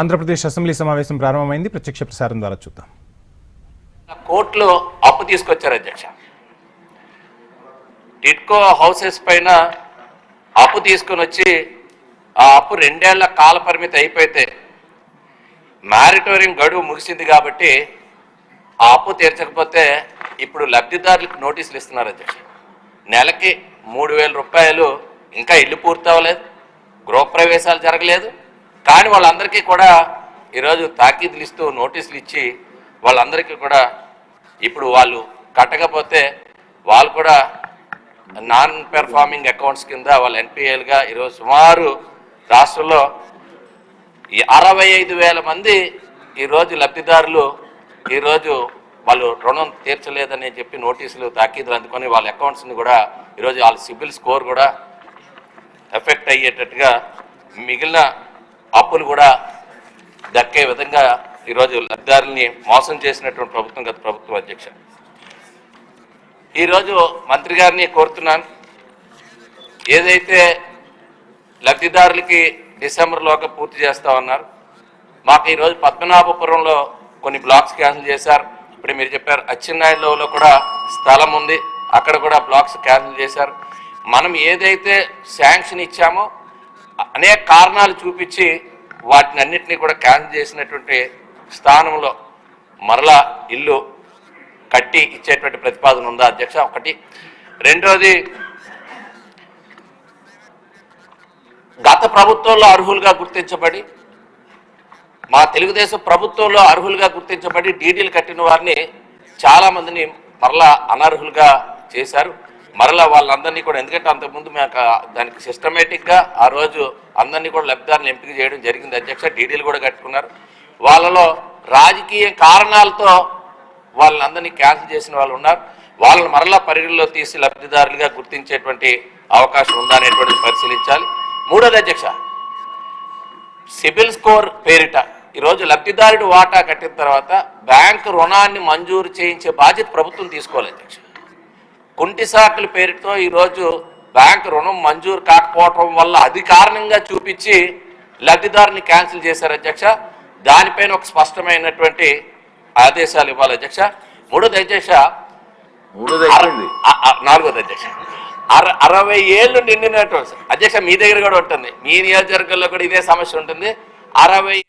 Andhra Pradesh assembly సమావేశం ప్రారంభమైంది. ప్రత్యక్ష ప్రసారం ద్వారా చూద్దాం. కోర్టులో అప్పు తీసుకొచ్చారు అధ్యక్ష. టిట్కో హౌసెస్ పైన అప్పు తీసుకొని వచ్చి ఆ అప్పు 2 ఏళ్ల కాల పరిమితి అయిపోతే మ్యారిటోరియం గడువు ముగిసింది కాబట్టి ఆ అప్పు తీర్చకపోతే ఇప్పుడు లబ్ధిదారులకు నోటీసులు ఇస్తున్నారు అధ్యక్ష. నెలకి 3,000 రూపాయలు, ఇంకా ఇల్లు పూర్తవలేదు, గృహప్రవేశాలు జరగలేదు, కానీ వాళ్ళందరికీ కూడా ఈరోజు తాకీదులు ఇస్తూ నోటీసులు ఇచ్చి వాళ్ళందరికీ కూడా ఇప్పుడు వాళ్ళు కట్టకపోతే వాళ్ళు కూడా నాన్ పెర్ఫార్మింగ్ అకౌంట్స్ కింద వాళ్ళు ఎన్పిఎల్గా ఈరోజు సుమారు రాష్ట్రంలో 65,000 మంది ఈరోజు లబ్ధిదారులు ఈరోజు వాళ్ళు రుణం తీర్చలేదని చెప్పి నోటీసులు తాకీదులు అందుకొని వాళ్ళ అకౌంట్స్ని కూడా ఈరోజు వాళ్ళ సిబిల్ స్కోర్ కూడా ఎఫెక్ట్ అయ్యేటట్టుగా మిగిలిన అప్పులు కూడా దక్కే విధంగా ఈరోజు లబ్ధిదారుల్ని మోసం చేసినటువంటి ప్రభుత్వం గత ప్రభుత్వం అధ్యక్ష. ఈరోజు మంత్రి గారిని కోరుతున్నాను, ఏదైతే లబ్ధిదారులకి డిసెంబర్లోగా పూర్తి చేస్తామన్నారు, మాకు ఈరోజు పద్మనాభపురంలో కొన్ని బ్లాక్స్ క్యాన్సిల్ చేశారు. ఇప్పుడు మీరు చెప్పారు అచ్చెన్నాయుడులో కూడా స్థలం ఉంది, అక్కడ కూడా బ్లాక్స్ క్యాన్సిల్ చేశారు. మనం ఏదైతే శాంక్షన్ ఇచ్చామో అనేక కారణాలు చూపించి వాటిని అన్నింటినీ కూడా క్యాన్సిల్ చేసినటువంటి స్థానంలో మరలా ఇల్లు కట్టి ఇచ్చేటువంటి ప్రతిపాదన ఉందా అధ్యక్ష? ఒకటి. రెండోది, గత ప్రభుత్వంలో అర్హులుగా గుర్తించబడి మా తెలుగుదేశం ప్రభుత్వంలో అర్హులుగా గుర్తించబడి డీడీలు కట్టిన వారిని చాలామందిని మరలా అనర్హులుగా చేశారు. మరలా వాళ్ళందరినీ కూడా, ఎందుకంటే అంతకుముందు మేము దానికి సిస్టమేటిక్గా ఆ రోజు అందరినీ కూడా లబ్ధిదారులను ఎంపిక చేయడం జరిగింది అధ్యక్ష. డీడీలు కూడా కట్టుకున్నారు. వాళ్ళలో రాజకీయ కారణాలతో వాళ్ళందరినీ క్యాన్సిల్ చేసిన వాళ్ళు ఉన్నారు. వాళ్ళని మరలా పరిగణలో తీసి లబ్ధిదారులుగా గుర్తించేటువంటి అవకాశం ఉందా అనేటువంటిది పరిశీలించాలి. మూడోది అధ్యక్ష, సిబిల్ స్కోర్ పేరిట ఈరోజు లబ్ధిదారుడు వాటా కట్టిన తర్వాత బ్యాంకు రుణాన్ని మంజూరు చేయించే బాధ్యత ప్రభుత్వం తీసుకోవాలి అధ్యక్ష. కుంటి సాకుల పేరుతో ఈరోజు బ్యాంకు రుణం మంజూరు కాకపోవటం వల్ల అది కారణంగా చూపించి లబ్ధిదారుని క్యాన్సిల్ చేశారు అధ్యక్ష. దానిపైన ఒక స్పష్టమైనటువంటి ఆదేశాలు ఇవ్వాలి అధ్యక్ష. నాలుగోది అధ్యక్ష, 60 ఏళ్ళు నిండినటువంటి అధ్యక్ష, మీ దగ్గర కూడా ఉంటుంది, మీ నియోజకవర్గంలో కూడా ఇదే సమస్య ఉంటుంది. 60